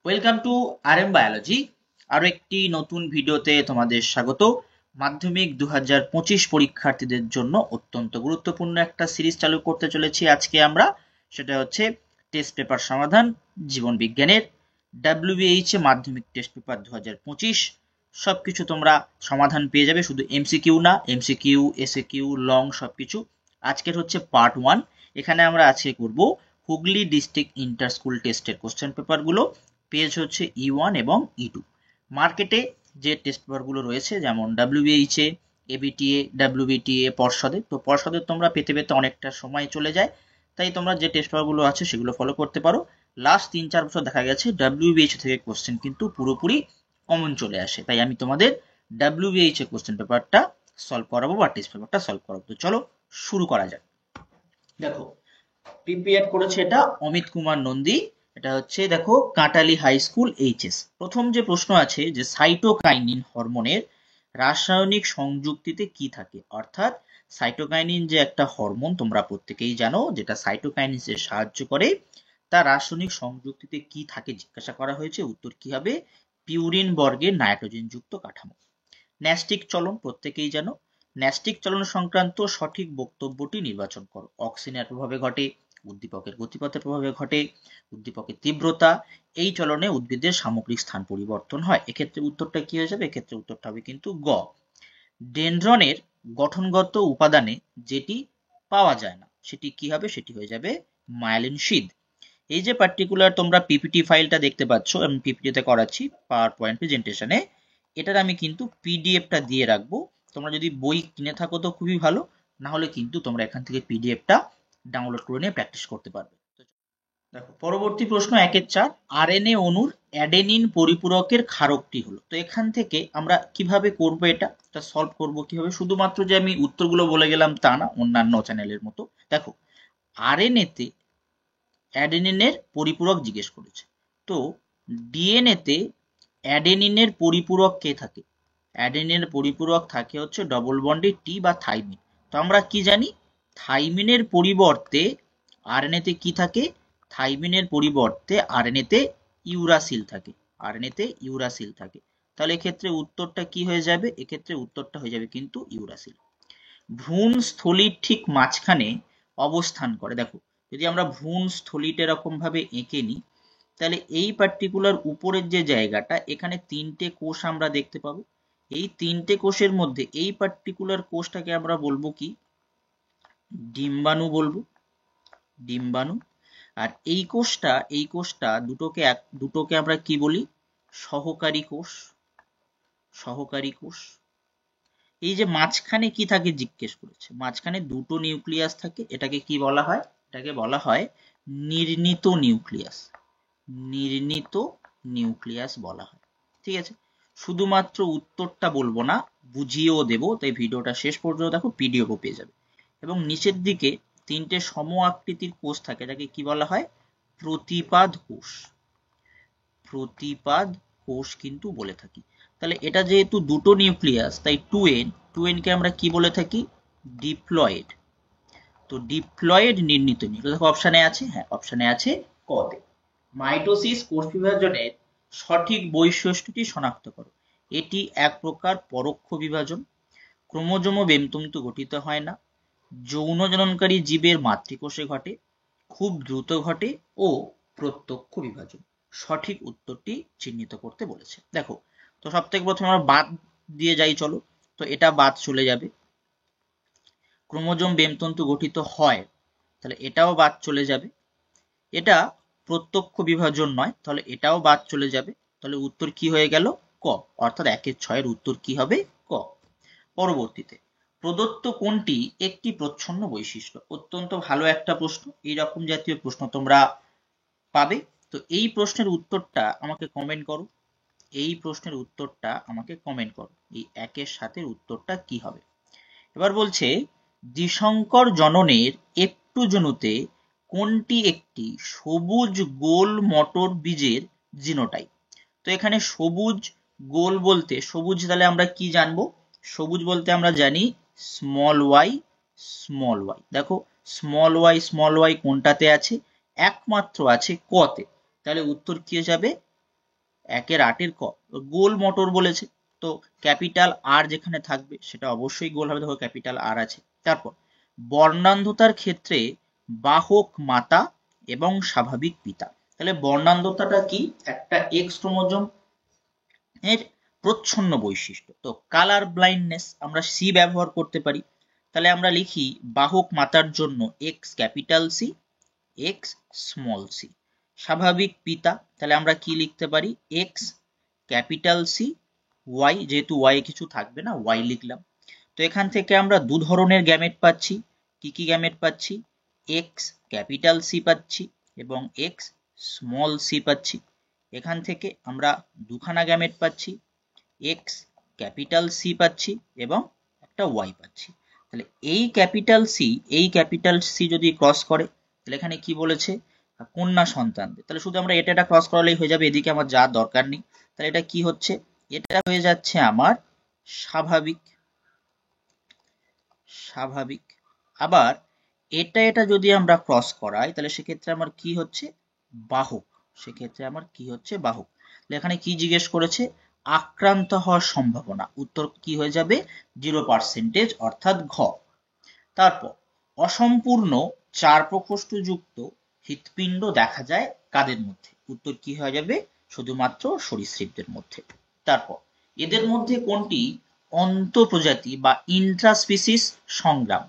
Welcome to RM biology. আরো একটি নতুন ভিডিওতে তোমাদের স্বাগত। মাধ্যমিক 2025 পরীক্ষার্থীদের জন্য অত্যন্ত গুরুত্বপূর্ণ একটা সিরিজ চালু করতে চলেছি আজকে আমরা। সেটা হচ্ছে টেস্ট পেপার সমাধান জীবন বিজ্ঞানের WBH মাধ্যমিক টেস্ট পেপার 2025। সবকিছু তোমরা সমাধান পেয়ে যাবে, শুধু এমসিকিউ না, এমসিকিউ এসএকিউ লং সবকিছু। আজকের হচ্ছে পার্ট 1। এখানে আমরা আজকে করব হুগলি ডিস্ট্রিক্ট ইন্টার স্কুল টেস্টের কোশ্চেন পেপারগুলো। পেজ হচ্ছে E1 এবং E2। মার্কেটে যে টেস্ট পেপারগুলো রয়েছে যেমন WBH এ, ABTA, WBTA, পর্ষদে, তো পর্ষদের তোমরা পেতে পেতে অনেকটা সময় চলে যায়, তাই তোমরা যে টেস্ট পেপারগুলো আছে সেগুলো ফলো করতে পারো। লাস্ট 3-4 বছর দেখা গেছে WBH থেকে কোশ্চেন কিন্তু পুরোপুরি কমন চলে আসে, তাই আমি তোমাদের WBH এর কোশ্চেন পেপারটা সলভ করাবো বা টেস্ট পেপারটা সলভ করাবো। তো চলো শুরু করা যাক। দেখো, প্রিপেয়ার করেছে এটা অমিত কুমার নন্দী। এটা হচ্ছে দেখো কাটালি হাই স্কুল এইচএস। প্রথম যে প্রশ্ন আছে যে সাইটোকাইনিন হরমোনের রাসায়নিক সংযুক্তিতে কি থাকে, অর্থাৎ সাইটোকাইনিন যে একটা হরমোন তোমরা প্রত্যেকেই জানো, যেটা সাইটোকাইনিসে সাহায্য করে, তার রাসায়নিক সংযুক্তিতে কি থাকে জিজ্ঞাসা করা হয়েছে। উত্তর কি হবে? পিউরিন বর্গের নাইট্রোজেন যুক্ত কাঠামো। ন্যাস্টিক চলন প্রত্যেকেই জানো। ন্যাস্টিক চলন সংক্রান্ত সঠিক বক্তব্যটি নির্বাচন করো। অক্সিজেনের প্রভাবে ঘটে, উদ্দীপকের গতিপথের প্রভাবে ঘটে, উদ্দীপকের তীব্রতা, এই চলনে উদ্ভিদের সামগ্রিক স্থান পরিবর্তন হয়। এক্ষেত্রে উত্তরটা কি হয়ে যাবে? এক্ষেত্রে উত্তরটা হবে কিন্তু গ। ডেনড্রনের গঠনগত উপাদানে যেটি পাওয়া যায় না সেটি কি হবে? সেটি হয়ে যাবে মায়োলিন শিথ। এই যে পার্টিকুলার তোমরা পিপিটি ফাইলটা দেখতে পাচ্ছ, আমি পিপিটিতে করাচ্ছি পাওয়ার পয়েন্ট প্রেজেন্টেশনে, এটার আমি কিন্তু পিডিএফটা দিয়ে রাখবো। তোমরা যদি বই কিনে থাকো তো খুবই ভালো, না হলে কিন্তু তোমরা এখান থেকে পিডিএফটা ডাউনলোড করে নিয়ে প্র্যাকটিস করতে পারবে। দেখো পরবর্তী প্রশ্ন 1-4, আরএনএ অণুর অ্যাডেনিন পরিপূরকের ক্ষারকটি হলো। তো এখান থেকে আমরা কিভাবে করব, এটা সলভ করব কিভাবে? শুধুমাত্র যে আমি উত্তরগুলো বলে গেলাম তা না, অন্যান্য চ্যানেলের মতো। দেখো, আরএনএ তে অ্যাডেনিনের পরিপূরক জিজ্ঞেস করেছে, তো ডিএনএ তে অ্যাডেনিনের পরিপূরক কে থাকে? অ্যাডেনিনের পরিপূরক থাকে হচ্ছে ডবল বন্ডে টি বা থাইমিন। তো আমরা কি জানি, থাইমিনের পরিবর্তে আরএনএ তে কি থাকে? থাইমিনের পরিবর্তে আরএনএ তে ইউরাসিল থাকে। আরএনএ তে ইউরাসিল থাকে। তাহলে এক্ষেত্রে উত্তরটা কি হয়ে যাবে? এক্ষেত্রে উত্তরটা হয়ে যাবে কিন্তু ইউরাসিল। ভ্রূণ স্থলীর ঠিক মাঝখানে অবস্থান করে। দেখো, যদি আমরা ভ্রূণ স্থলীটা এরকম ভাবে এঁকে নিই, তাহলে এই পার্টিকুলার উপরের যে জায়গাটা, এখানে 3টে কোষ আমরা দেখতে পাবো। এই 3টে কোষের মধ্যে এই পার্টিকুলার কোষটাকে আমরা বলবো কি? ডিম্বাণু বলবো, ডিম্বাণু। আর এই কোষটা দুটোকে আমরা কি বলি? সহকারী কোষ, সহকারী কোষ। এই যে মাঝখানে কি থাকে জিজ্ঞেস করেছে, মাঝখানে দুটো নিউক্লিয়াস থাকে, এটাকে কি বলা হয়? এটাকে বলা হয় নির্ণিত নিউক্লিয়াস। নির্ণিত নিউক্লিয়াস বলা হয়। ঠিক আছে, শুধুমাত্র উত্তরটা বলবো না, বুঝিয়েও দেবো, তাই ভিডিওটা শেষ পর্যন্ত দেখো, পিডিএফও পেয়ে যাবে। এবং নিচের দিকে 3টে সম আকৃতির কোষ থাকে, এটাকে কি বলা হয়? প্রতিপাদ কোষ। প্রতিপাদ কোষ কিন্তু বলে থাকি। তাহলে এটা যেহেতু দুটো নিউক্লিয়াস, তাই 2n কে আমরা কি বলে থাকি? ডিপ্লয়েড। তো ডিপ্লয়েড নির্ণিত নিউক্লিয়াস দেখো অপশনে আছে, হ্যাঁ অপশনে আছে ক তে। মাইটোসিস কোষ বিভাজনের সঠিক বৈশিষ্ট্যটি শনাক্ত করো। এটি এক প্রকার পরোক্ষ বিভাজন। ক্রোমোজোম ও বেমতন্তু গঠিত হয় না। যৌন জননকারী জীবের মাতৃকোষে ঘটে। খুব দ্রুত ঘটে ও প্রত্যক্ষ বিভাজন। সঠিক উত্তরটি চিহ্নিত করতে বলেছে। দেখো, তো সব থেকে প্রথমে আমরা বাদ দিয়ে যাই, চলো। তো এটা বাদ চলে যাবে। ক্রোমোজোম বেমতন্তু গঠিত হয়, তাহলে এটাও বাদ চলে যাবে। এটা প্রত্যক্ষ বিভাজন নয়, তাহলে এটাও বাদ চলে যাবে। তাহলে উত্তর কি হয়ে গেল? ক। অর্থাৎ 1-6 উত্তর কি হবে? ক। পরবর্তীতে, প্রদত্ত কোনটি একটি প্রচ্ছন্ন বৈশিষ্ট্য? অত্যন্ত ভালো একটা প্রশ্ন, এইরকম জাতীয় প্রশ্ন তোমরা পাবে। তো এই প্রশ্নের উত্তরটা আমাকে কমেন্ট করো। এই প্রশ্নের উত্তরটা আমাকে কমেন্ট করো, এই 1-7 উত্তরটা কি হবে? এবার বলছে, দ্বিশঙ্কর জননের একটুজনুতে কোনটি একটি সবুজ গোল মটর বীজের জিনোটাইপ? তো এখানে সবুজ গোল বলতে, সবুজ তাহলে আমরা কি জানবো? সবুজ বলতে আমরা জানি স্মল ওয়াই, স্মল ওয়াই। দেখো স্মল ওয়াই কোনটাতে আছে? একমাত্র আছে ক তে। তাহলে উত্তর কি হয়ে যাবে? 1 এর 8 এর ক, গোল মোটর বলেছে, তো ক্যাপিটাল আর যেখানে থাকবে সেটা অবশ্যই গোল হবে, দেখো ক্যাপিটাল আর আছে। তারপর বর্ণান্ধতার ক্ষেত্রে বাহক মাতা এবং স্বাভাবিক পিতা। তাহলে বর্ণান্ধতাটা কি? একটা এক্স ক্রোমোজোম এর প্রচ্ছন্ন বৈশিষ্ট্য। তো কালার ব্লাইন্ডনেস আমরা সি ব্যবহার করতে পারি। তাহলে আমরা লিখি বাহক মাতার জন্য X capital C, X small C. স্বাভাবিক পিতা, তাহলে আমরা কি লিখতে পারি? এক্স ক্যাপিটাল সি, ওয়াই, যেহেতু ওয়াই কিছু থাকবে না ওয়াই লিখলাম। তো এখান থেকে আমরা দু ধরনের গ্যামেট পাচ্ছি। কি কি গ্যামেট পাচ্ছি? এক্স ক্যাপিটাল সি পাচ্ছি এবং এক্স স্মল সি পাচ্ছি। এখান থেকে আমরা দুখানা গ্যামেট পাচ্ছি, এক্স ক্যাপিটাল সি পাচ্ছি এবং একটা ওয়াই পাচ্ছি। তাহলে এই ক্যাপিটাল সি যদি ক্রস করে, তাহলে এখানে কি বলেছে? কন্যা সন্তানদের। তাহলে শুধু আমরা এটা ক্রস করালেই হয়ে যাবে, এদিকে আমার যা দরকার নেই। তাহলে এটা কি হচ্ছে? এটা হয়ে যাচ্ছে আমার স্বাভাবিক। স্বাভাবিক। আবার এটা যদি আমরা ক্রস করাই, তাহলে সেক্ষেত্রে আমার কি হচ্ছে? বাহক। সেক্ষেত্রে আমার কি হচ্ছে? বাহক। এখানে কি জিজ্ঞেস করেছে? আক্রান্ত হওয়ার সম্ভাবনা। উত্তর কি হয়ে যাবে? 0% অর্থাৎ ঘ। তারপর অসম্পূর্ণ 4 প্রকোষ্ঠ যুক্ত হৃৎপিণ্ড দেখা যায় কাদের মধ্যে? উত্তর কি হয়ে যাবে? শুধুমাত্র সরীসৃপদের মধ্যে। তারপর এদের মধ্যে কোনটি অন্তঃপ্রজাতি বা ইন্ট্রাস্পিসিস সংগ্রাম?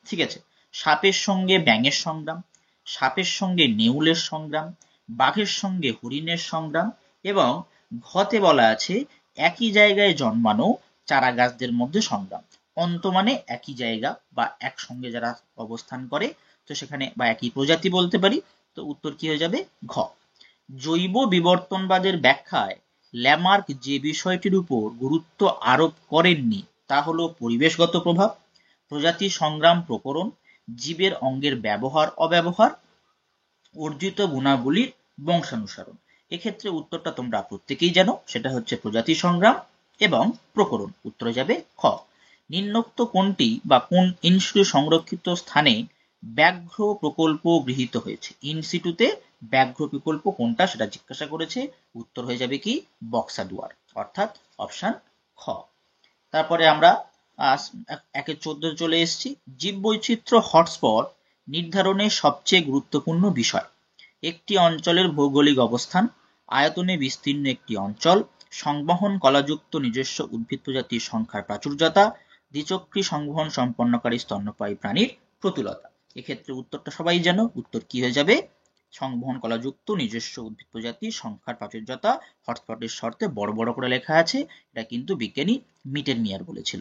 ঠিক আছে, সাপের সঙ্গে ব্যাঙের সংগ্রাম, সাপের সঙ্গে নেউলের সংগ্রাম, বাঘের সঙ্গে হরিণের সংগ্রাম, এবং ঘতে বলা আছে একই জায়গায় জন্মানো চারা গাছদের মধ্যে সংগ্রাম। অন্ত মানে একই জায়গা বা একসঙ্গে যারা অবস্থান করে, তো সেখানে বা একই প্রজাতি বলতে পারি। তো উত্তর কি হয়ে যাবে? ঘ। জৈব বিবর্তনবাদের ব্যাখ্যায় ল্যামার্ক যে বিষয়টির উপর গুরুত্ব আরোপ করেননি তা হলো পরিবেশগত প্রভাব, প্রজাতি সংগ্রাম প্রকরণ, জীবের অঙ্গের ব্যবহার অব্যবহার, অর্জিত গুণাবলীর বংশানুসরণ। এক্ষেত্রে উত্তরটা তোমরা প্রত্যেকেই জানো, সেটা হচ্ছে প্রজাতি সংগ্রাম এবং প্রকরণ। উত্তর যাবে খ। নিম্নোক্ত কোনটি বা কোন ইনস্টিটিউ সংরক্ষিত স্থানে ব্যাঘ্র প্রকল্প গৃহীত হয়েছে? ইনস্টিটিউতে ব্যাঘ্র প্রকল্প কোনটা সেটা জিজ্ঞাসা করেছে। উত্তর হয়ে যাবে কি? বক্সাদুয়ার, অর্থাৎ অপশন খ। তারপরে আমরা 1-14 চলে এসেছি। জীববৈচিত্র্য হটস্পট নির্ধারণের সবচেয়ে গুরুত্বপূর্ণ বিষয়। একটি অঞ্চলের ভৌগোলিক অবস্থান, আয়তনে বিস্তীর্ণ একটি অঞ্চল, সংবহন কলাযুক্ত নিজস্ব উদ্ভিদ প্রজাতির সংখ্যার প্রাচুর্যতা, দ্বিচক্রী সংবহন সম্পন্নকারী স্তন্যপায়ী প্রাণীর প্রতুলতা। এক্ষেত্রে উত্তরটা সবাই জানো। উত্তর কি হয়ে যাবে? সংবহন কলাযুক্ত নিজস্ব উদ্ভিদ প্রজাতির সংখ্যার প্রাচুর্যতা। হটস্পটের শর্তে বড় বড় করে লেখা আছে, এটা কিন্তু বিজ্ঞানী মিটেনমিয়ার বলেছিল।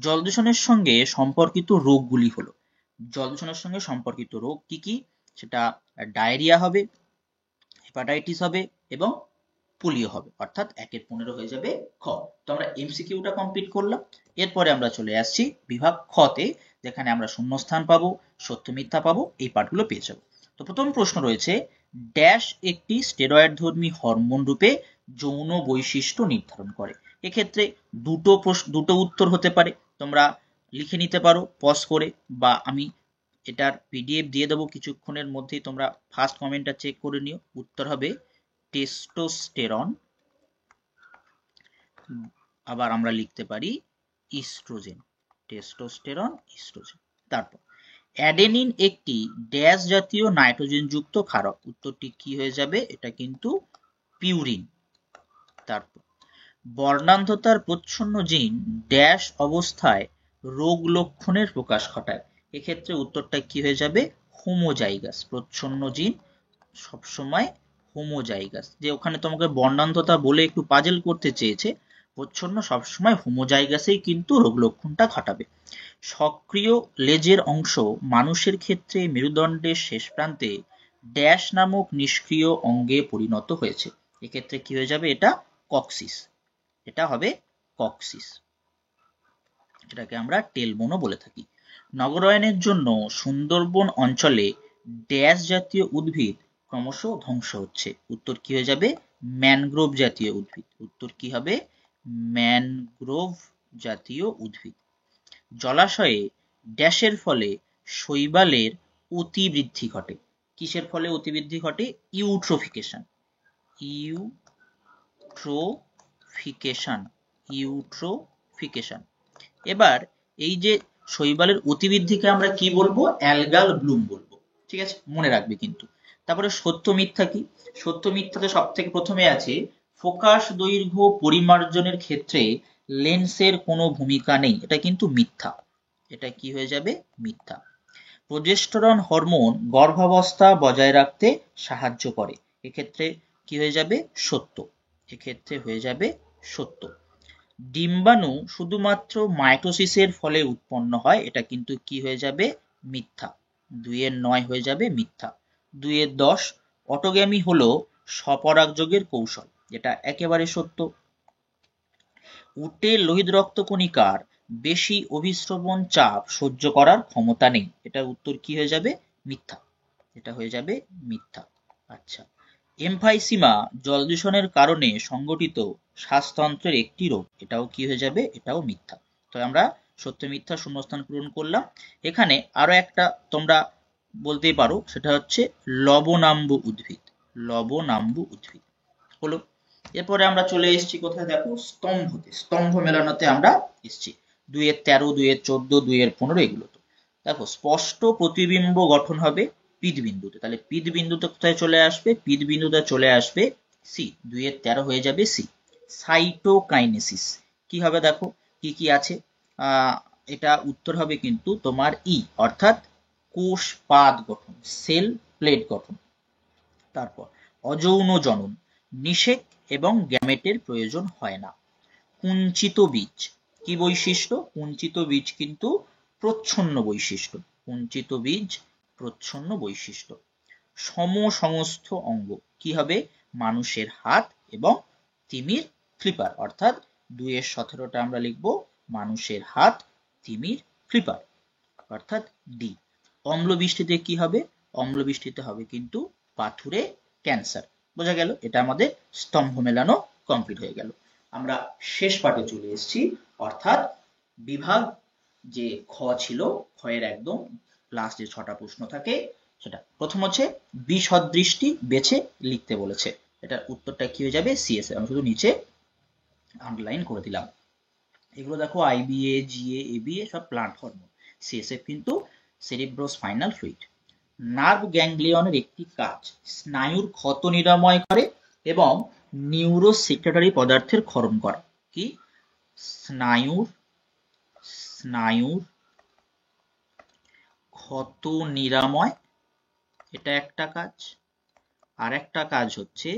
জল দূষণের সঙ্গে সম্পর্কিত রোগগুলি হলো, জল দূষণের সঙ্গে সম্পর্কিত রোগ কি কি? সেটা ডায়রিয়া হবে, হেপাটাইটিস হবে এবং পোলিও হবে, অর্থাৎ 1-15 হয়ে যাবে খ। তো আমরা এমসিকিউটা কমপ্লিট করলাম। এরপরে আমরা চলে আসছি বিভাগ খতে, যেখানে আমরা শূন্যস্থান পাবো, সত্য মিথ্যা পাবো, এই পার্টগুলো পেয়ে যাবো। তো প্রথম প্রশ্ন রয়েছে, ড্যাশ একটি স্টেরয়েড ধর্মী হরমোন রূপে যৌন বৈশিষ্ট্য নির্ধারণ করে। এক্ষেত্রে দুটো উত্তর হতে পারে, তোমরা লিখে নিতে পারো পজ করে, বা আমি এটার পিডিএফ দিয়ে দেবো কিছুক্ষণের মধ্যেই, তোমরা ফার্স্ট কমেন্টটা চেক করে নিও। উত্তর হবে টেস্টোস্টেরন, আবার আমরা লিখতে পারি ইস্ট্রোজেন। Testosterone, estrogen. তারপর অ্যাডেনিন একটি ড্যাশ জাতীয় নাইট্রোজেন যুক্ত ক্ষারক। উত্তরটি কি হয়ে যাবে? এটা কিন্তু পিউরিন। তারপর বর্ণান্ধতার প্রচ্ছন্ন জিন ড্যাশ অবস্থায় রোগ লক্ষণের প্রকাশ ঘটায়। এক্ষেত্রে উত্তরটা কি হয়ে যাবে? হোমোজাইগাস। প্রচ্ছন্ন জিন সবসময় হোমোজাইগাস। যে ওখানে তোমাকে বর্ণান্ধতা বলে একটু পাজেল করতে চেয়েছে, প্রচ্ছন্ন সবসময় হোমোজাইগাসেই কিন্তু রোগ লক্ষণটা ঘটাবে। সক্রিয় লেজের অংশ মানুষের ক্ষেত্রে মেরুদণ্ডের শেষ প্রান্তে ড্যাশ নামক নিষ্ক্রিয় অঙ্গে পরিণত হয়েছে। এক্ষেত্রে কি হয়ে যাবে? এটা কক্সিস। এটা হবে কক্সিস, যেটাকে আমরা টেলবোনও বলে থাকি। নগরায়নের জন্য সুন্দরবন অঞ্চলে ড্যাশ জাতীয় উদ্ভিদ ক্রমশ ধ্বংস হচ্ছে। উত্তর কি হয়ে যাবে? ম্যানগ্রোভ জাতীয় উদ্ভিদ। উত্তর কি হবে? ম্যানগ্রোভ জাতীয় উদ্ভিদ। জলাশয়ে ড্যাশের ফলে শৈবালের অতিবৃদ্ধি ঘটে। কিসের ফলে অতিবৃদ্ধি ঘটে? ইউট্রোফিকেশন। Eutrophication, eutrophication. এবার এই যে শৈবালের অতিবৃদ্ধিকে আমরা কি বলবো? অ্যালগাল ব্লুম বলবো, ঠিক আছে, মনে রাখবে কিন্তু। তারপরে সত্য মিথ্যা কি? সত্য মিথ্যাতে সব থেকে প্রথমে আছে ফোকাস দৈর্ঘ্য পরিমার্জনের ক্ষেত্রে লেন্সের কোনো ভূমিকা নেই, এটা কিন্তু মিথ্যা, এটা কি হয়ে যাবে? মিথ্যা। প্রোজেস্টেরন হরমোন গর্ভাবস্থা বজায় রাখতে সাহায্য করে, এক্ষেত্রে কি হয়ে যাবে? সত্য, এক্ষেত্রে হয়ে যাবে সত্য। ডিম্বাণু শুধুমাত্র মাইটোসিসের ফলে উৎপন্ন হয়, এটা কিন্তু কি হয়ে যাবে? মিথ্যা, 2-9 হয়ে যাবে মিথ্যা। 2-10 অটোগ্যামি হলো স্বপরাগযোগের কৌশল, এটা একেবারে সত্য। উটের লোহিত রক্ত কণিকার বেশি অভিস্রবণ চাপ সহ্য করার ক্ষমতা নেই, এটা উত্তর কি হয়ে যাবে? মিথ্যা, এটা হয়ে যাবে মিথ্যা। আচ্ছা, এমফাইসিমা জল দূষণের কারণে সংগঠিত শ্বাসতন্ত্রের একটি রোগ, এটাও কি হয়ে যাবে? এটাও মিথ্যা। তো আমরা সত্য মিথ্যা শূন্যস্থান পূরণ করলাম। এখানে আরো একটা তোমরা বলতেই পারো, সেটা হচ্ছে লবণাম্বু উদ্ভিদ, লবণাম্বু উদ্ভিদ হলো। এরপরে আমরা চলে এসেছি কোথায়? দেখো স্তম্ভতে, স্তম্ভ মেলানোতে আমরা এসেছি 2-13, 2-14, 2-15 এগুলো। তো দেখো স্পষ্ট প্রতিবিম্ব গঠন হবে পিদ বিন্দুতে, তাহলে পিদ বিন্দুতে কোথায় চলে আসবে? পিদ বিন্দুতে চলে আসবে সি, 2-13 হয়ে যাবে সি। সাইটোকাইনেসিস কি হবে? দেখো কি কি আছে, এটা উত্তর হবে কিন্তু তোমার ই, অর্থাৎ কোষ পাদ গঠন, সেল প্লেট গঠন। তারপর অযৌন জনন, নিষেক এবং গ্যামেটের প্রয়োজন হয় না। কুঞ্চিত বীজ কি বৈশিষ্ট্য? কুঞ্চিত বীজ কিন্তু প্রচ্ছন্ন বৈশিষ্ট্য, কুঞ্চিত বীজ প্রচ্ছন্ন বৈশিষ্ট্য। সমসমস্ত অঙ্গ কি হবে? মানুষের হাত এবং তিমির ফ্লিপার, অর্থাৎ 2-17টা আমরা লিখব মানুষের হাত, তিমির ফ্লিপার, অর্থাৎ ডি। অম্ল বৃষ্টিতে কি হবে? অম্ল বৃষ্টিতে হবে কিন্তু পাথুরে ক্যান্সার। বোঝা গেল? এটা আমাদের স্তম্ভ মেলানো কমপ্লিট হয়ে গেল। আমরা শেষ পার্টে চলে এসেছি, অর্থাৎ বিভাগ যে খ ছিল, খয়ের একদম লাস্ট যে 6টা প্রশ্ন থাকে, সেটা প্রথম হচ্ছে বিসদৃষ্টি বেছে লিখতে বলেছে, এটার উত্তরটা কি হয়ে যাবে? সিএসএফ। আমি শুধু নিচে আন্ডারলাইন করে দিলাম। এগুলো দেখো আইবিএ, জিএ, এবিএ সব প্লান্ট হরমোন। সিএসএফ কিন্তু সেরিব্রোস্পাইনাল ফ্লুইড। নার্ভ গ্যাংলিয়নের একটি কাজ স্নায়ুর ক্ষত নিরাময় করে এবং নিউরোসেক্রেটারি পদার্থের ক্ষরণ করা। কি? স্নায়ুর ক্ষত নিরাময়, এটা একটা কাজ। আর একটা কাজ হচ্ছে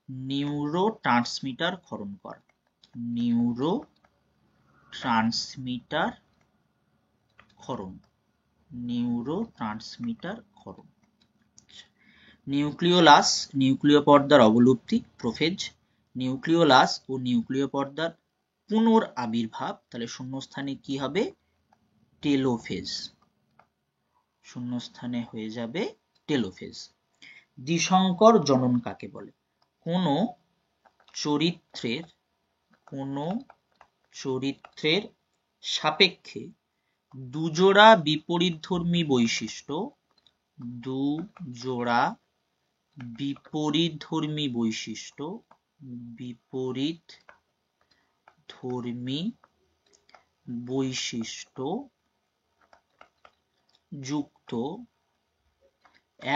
নিউরো ট্রান্সমিটার ক্ষরণ করা, নিউরো ট্রান্সমিটার ক্ষরণ, নিউরো ট্রান্সমিটার ক্ষরণ। নিউক্লিওলাস, নিউক্লিয় পর্দার অবলুপ্তি, প্রোফেজ। নিউক্লিওলাস ও নিউক্লিয় পর্দার পুনর আবির্ভাব, তাহলে শূন্যস্থানে কি হবে? টেলোফেজ, শূন্যস্থানে হয়ে যাবে টেলোফেজ। দ্বিসংকর জনন কাকে বলে? কোন চরিত্রের সাপেক্ষে দুজোড়া বিপরীতধর্মী বৈশিষ্ট্য, দুজোড়া বিপরীতধর্মী বৈশিষ্ট্য, বিপরীতধর্মী বৈশিষ্ট্য যুক্ত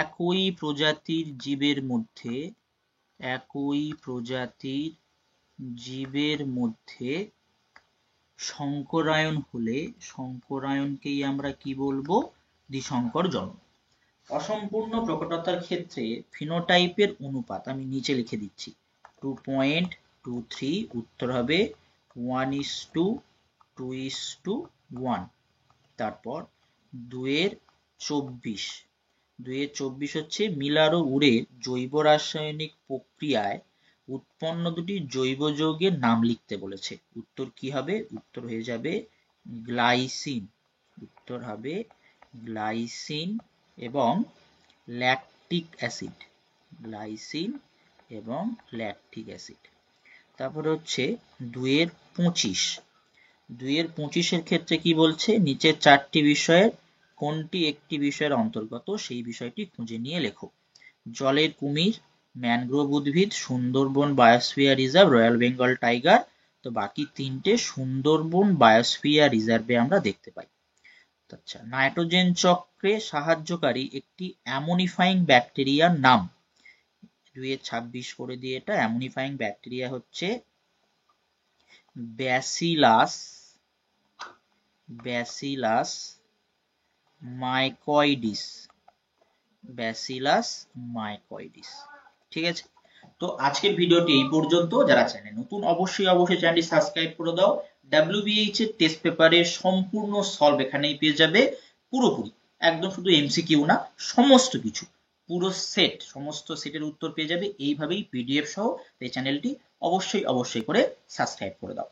একই প্রজাতির জীবের মধ্যে, একই প্রজাতির জীবের মধ্যে সংকরায়ন হলে সংকরায়নকেই আমরা কি বলবো? দ্বিসংকর জনন। অসম্পূর্ণ প্রকটতার ক্ষেত্রে ফিনোটাইপের অনুপাত আমি নিচে লিখে দিচ্ছি 2.23, উত্তর হবে 1:2:1। তারপর 2-24 হচ্ছে মিলার ও উরের জৈব রাসায়নিক প্রক্রিয়ায় উৎপন্ন দুটি জৈব যৌগের নাম লিখতে বলেছে, উত্তর কি হবে? উত্তর হয়ে যাবে গ্লাইসিন, উত্তর হবে গ্লাইসিন এবং ল্যাকটিক অ্যাসিড, গ্লাইসিন এবং ল্যাকটিক অ্যাসিড। তারপরে হচ্ছে 2-25 ক্ষেত্রে কি বলছে? নিচের 4টি বিষয়ের কোনটি একটি বিষয়ের অন্তর্গত সেই বিষয়টি খুঁজে নিয়ে লেখো। জলের কুমির, ম্যানগ্রোভ উদ্ভিদ, Sundarban biosphere reserve, royal Bengal tiger. তো বাকি তিনটে সুন্দরবন বায়োস্ফিয়ার রিজার্ভে আমরা দেখতে পাই। আচ্ছা, নাইট্রোজেন চক্রে সাহায্যকারী একটি অ্যামোনিফাইং ব্যাকটেরিয়ার নাম। 2-26 করে দিয়ে এটা অ্যামোনিফাইং ব্যাকটেরিয়া হচ্ছে ব্যাসিলাস মাইকয়েডিস। ঠিক আছে, তো আজকের ভিডিওটি এই পর্যন্ত। যারা চ্যানেল নতুন অবশ্যই চ্যানেলটি সাবস্ক্রাইব করে দাও। WBH এর টেস্ট পেপারের সম্পূর্ণ সলভ এখানেই পেয়ে যাবে, পুরোপুরি একদম, শুধু এমসিকিউ না, সমস্ত কিছু, পুরো সেট, সমস্ত সেটের উত্তর পেয়ে যাবে এইভাবেই PDF সহ। এই চ্যানেলটি অবশ্যই করে সাবস্ক্রাইব করে দাও।